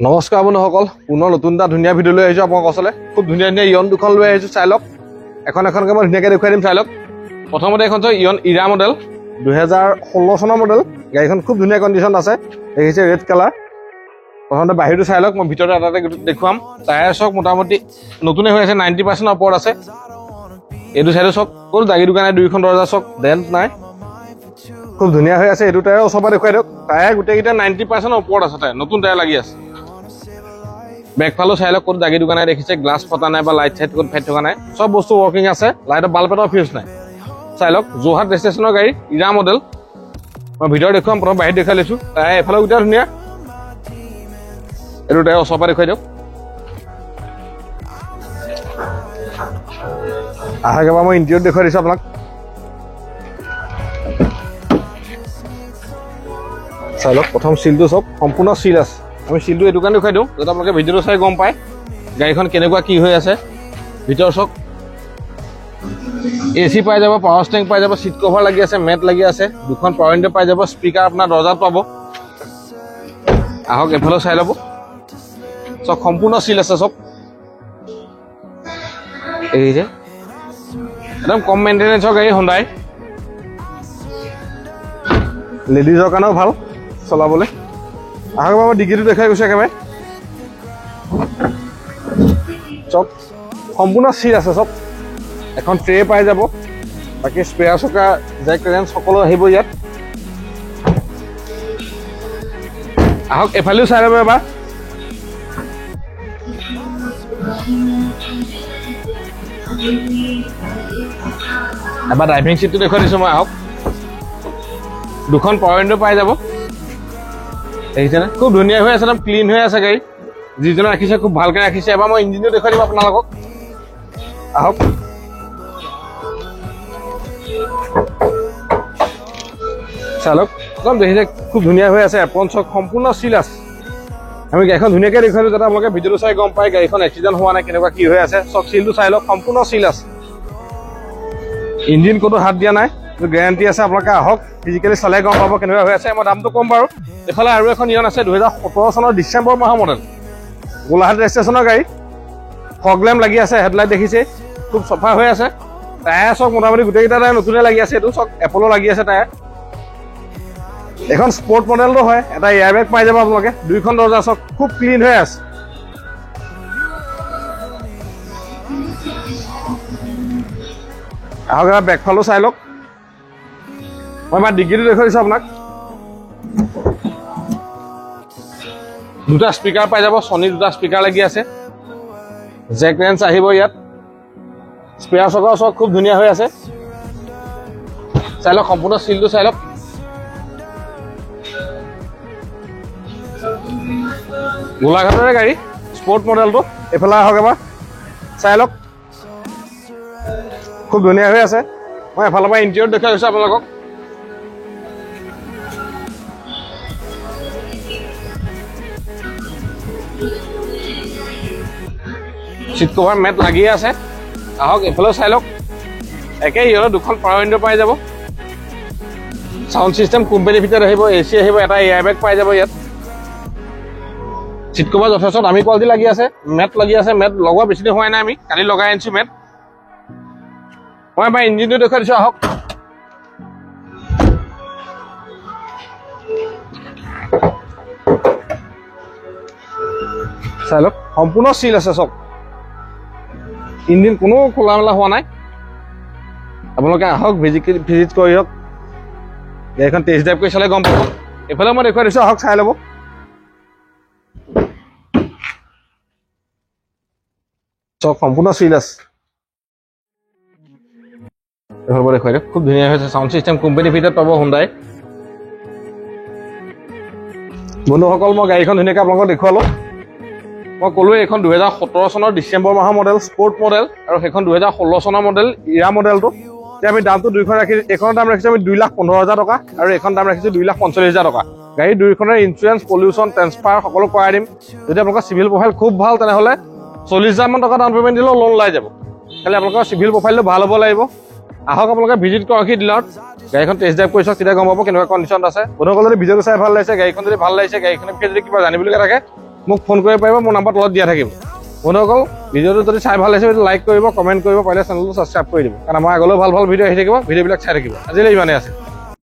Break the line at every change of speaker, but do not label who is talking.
নমস্কাৰ বন্ধুসকল, পুনৰ নতুন এটা ধুনীয়া ভিডিঅ' লৈ আহিছোঁ আপোনালোকৰ ওচৰলৈ। খুব ধুনীয়া ধুনীয়া ইয়ন দুখন লৈ আহিছোঁ, চাই লওক। এখনকৈ মই ধুনীয়াকৈ দেখুৱাই দিম, চাই লওক। প্ৰথমতে এখন ইয়ন ইৰা মডেল, 2016 চনৰ মডেল। গাড়ীখন খুব ধুনীয়া কণ্ডিশ্যন আছে, দেখিছে ৰেড কালাৰ। প্ৰথমতে বাহিৰটো চাই লওক, মই ভিতৰতে এটা দেখুৱাম। টায়াৰ চক মোটামুটি নতুনে হৈ আছে, 90% ওপৰত আছে। এইটো চাইডো চক, কোনো দাগি দোকান নাই, দুইখন দৰজা চক, ডেণ্ট নাই, খুব ধুনীয়া হৈ আছে। এইটো টায়াৰ ওচৰৰ পৰা দেখুৱাই দিয়ক। টায়াৰ গোটেইকেইটা 90% ওপৰত আছে, টায়াৰ নতুন টায়াৰ লাগি আছে। বেকফালো চাই লওক, ক'তো দাগি দোকান নাই, দেখিছে গ্লাছ ফটা নাই বা লাইট চাইট ক'ত ফাইট থকা নাই, চব বস্তু ৱৰ্কিং আছে। লাইটৰ বাল্ব এটাও ফিউজ নাই। চাই লওক, যোৰহাট ৰেজিষ্ট্ৰেশ্যনৰ গাড়ী, ইৰা মডেল। মই ভিতৰত দেখুৱাম, প্ৰথম বাহিৰত দেখুৱাই লৈছোঁ। টায়াৰ এফালেও গোটেই ধুনীয়া। এইটো টায়াৰ ওচৰৰ পৰা দেখুৱাই দিয়ক। আহাকে মই ইণ্টেৰিয়ৰ দেখুৱাই দিছোঁ আপোনাক। চাই লওক, প্ৰথম চিলটো চব সম্পূৰ্ণ চিল আছে। আমি চিলটো এইটো কাৰণে দেখুৱাই দিওঁ যাতে আপোনালোকে ভিডিঅ'টো চাই গম পায় গাড়ীখন কেনেকুৱা কি হৈ আছে। ভিতৰ চক AC পাই যাব, পাৱাৰ ষ্টেৰিং পাই যাব, চিট কভাৰ লাগি আছে, মেট লাগি আছে, দুখন পাৱাৰ উইণ্ডো পাই যাব, স্পীকাৰ আপোনাৰ দৰ্জাত পাব। আহক এফালেও চাই ল'ব, চব সম্পূৰ্ণ চিল আছে। চব এই যে একদম কম মেইনটেনেন্সৰ গাড়ী, হোণ্ডাই। লেডিজৰ কাৰণেও ভাল চলাবলৈ। আহক মই ডিগ্ৰীটো দেখাই গৈছোঁ একেবাৰে। চব সম্পূৰ্ণ চিল আছে। চব এখন ট্ৰে পাই যাব, বাকী স্পেয়াৰ চকা জেক ৰেঞ্চ সকলো আহিব ইয়াত। আহক এফালেও চাই ল'ব এবাৰ। এবাৰ ড্ৰাইভিং চিটটো দেখুৱাই দিছোঁ মই। আহক, দুখন পাৱাৰ উইণ্ডো পাই যাব, দেখিছেনে? খুব ধুনীয়া হৈ আছে, একদম ক্লিন হৈ আছে গাড়ী। যিজনে ৰাখিছে খুব ভালকৈ ৰাখিছে। এবাৰ মই ইঞ্জিনটো দেখুৱাই দিম আপোনালোকক। আহক, চালক একদম দেখিছে খুব ধুনীয়া হৈ আছে। এপন চক সম্পূৰ্ণ চিল আছে। আমি গাড়ীখন ধুনীয়াকৈ দেখুৱাইছোঁ যাতে আপোনালোকে ভিডিঅ'টো চাই গম পায় গাড়ীখন এক্সিডেণ্ট হোৱা নাই, কেনেকুৱা কি হৈ আছে। চক চিলটো চাই লওক, সম্পূৰ্ণ চিল আছে। ইঞ্জিন ক'তো হাত দিয়া নাই, গেৰাণ্টি আছে। আপোনালোকে আহক, ফিজিকেলি চালে গম পাব কেনেকুৱা হৈ আছে। মই দামটো কম বাৰু। এইফালে আৰু এখন ইয়ন আছে, 2017 চনৰ ডিচেম্বৰ মাহৰ মডেল, গোলাঘাট ৰেজিষ্ট্ৰেশ্যনৰ গাড়ী। ফগ লেম্প লাগি আছে, হেডলাইট দেখিছে, খুব চফা হৈ আছে। টায়াৰ চক মোটামুটি গোটেইকেইটা টায়াৰ নতুনে লাগি আছে। এইটো চক এপলো লাগি আছে টায়াৰ। এখন স্পৰ্ট মডেলটো হয়, এটা এয়াৰ বেগ পাই যাব আপোনালোকে, দুইখন দৰ্জা চক খুব ক্লিন হৈ আছে। আহক এবাৰ বেকফালো চাই লওক। মই এবাৰ ডিগ্ৰীটো দেখুৱাই দিছোঁ আপোনাক। দুটা স্পীকাৰ পাই যাব, ছনী দুটা স্পীকাৰ লাগি আছে, জেক ৰেঞ্চ আহিব ইয়াত। স্পেয়াৰ চকৰ চক খুব ধুনীয়া হৈ আছে। চাই লওক, সম্পূৰ্ণ চিলটো চাই লওক। গোলাঘাটৰে গাড়ী, স্পৰ্ট মডেলটো। এইফালে আহক এবাৰ, চাই লওক, খুব ধুনীয়া হৈ আছে। মই এফালৰ পৰা ইণ্টেৰিয়ৰ দেখুৱাই গৈছোঁ আপোনালোকক। চিট কভাৰ মেট লাগিয়ে আছে। আহক এইফালেও চাই লওক। একে ইয়ৰত দুখন পাৱাৰ উইণ্ডো পাই যাব, চাউণ্ড চিষ্টেম কোম্পানীৰ ভিতৰত আহিব, AC আহিব, এটা এয়াৰ বেগ পাই যাব ইয়াত। চিট কভাৰ যথেষ্ট দামী কোৱালিটি লাগি আছে, মেট লাগি আছে। মেট লগোৱা বেছি দিন হোৱাই নাই, আমি কালি লগাই আনিছোঁ মেট। মই এবাৰ ইঞ্জিনটো দেখুৱাই দিছোঁ। আহক, চাই লওক, সম্পূৰ্ণ চিল আছে। চব ইঞ্জিন কোনো খোলা মেলা হোৱা নাই। আপোনালোকে আহক, ভিজিট কৰি হওক, গাড়ীখন টেষ্ট ড্ৰাইভ কৰি চালে গম পাব। এইফালে মই দেখুৱাই দিছোঁ, আহক চাই ল'ব। চব সম্পূৰ্ণ চিল আছে। এইফালে মই দেখুৱাই দিয়ক, খুব ধুনীয়া হৈছে। চাউণ্ড চিষ্টেম কোম্পানীৰ ভিতৰত পাব, হোণ্ডাই। বন্ধুসকল, মই গাড়ীখন ধুনীয়াকৈ আপোনালোকক দেখুৱালোঁ। মই ক'লোৱে এইখন 2017 চনৰ ডিচেম্বৰ মাহৰ মডেল, স্পৰ্ট মডেল, আৰু সেইখন 2016 চনৰ মডেল, ইৰা মডেলটো। এতিয়া আমি দামটো দুইখন ৰাখিছোঁ। এইখনৰ দাম ৰাখিছোঁ আমি 2,15,000 টকা, আৰু এইখন দাম ৰাখিছোঁ 2,45,000 টকা। গাড়ী দুইখনৰ ইঞ্চুৰেঞ্চ, পলিউশ্যন, ট্ৰেন্সফাৰ সকলো কৰাই দিম। যদি আপোনালোকৰ চিভিল প্ৰফাইল খুব ভাল, তেনেহ'লে 40,000 টকা ডাউন পে'মেণ্ট দিলেও লোন ওলাই যাব। খালি আপোনালোকৰ চিভিল প্ৰফাইলটো ভাল হ'ব লাগিব। আহক আপোনালোকে ভিজিট কৰক ডিলাৰত, গাড়ীখন টেষ্ট ড্ৰাইভ কৰি চাওক, তেতিয়া গম পাব কেনেকুৱা কণ্ডিশ্যন আছে। বন্ধুসকল, যদি ভিডিঅ'টো চাই ভাল লাগিছে, গাড়ীখন যদি ভাল লাগিছে, গাড়ীখনৰ বিষয়ে যদি কিবা জানিবলগীয়া থাকে, মোক ফোন কৰিব পাৰিব, মোৰ নম্বৰ তলত দিয়া থাকিব। বন্ধুসকল, ভিডিঅ'টো যদি চাই ভাল লাগিছে লাইক কৰিব, কমেণ্ট কৰিব, পাৰিলে চেনেলটো ছাবস্ক্ৰাইব কৰি দিব, কাৰণ আমাৰ আগলৈও ভাল ভাল ভিডিঅ' আহি থাকিব, ভিডিঅ'বিলাক চাই থাকিব। আজিলৈ ইমানেই আছে।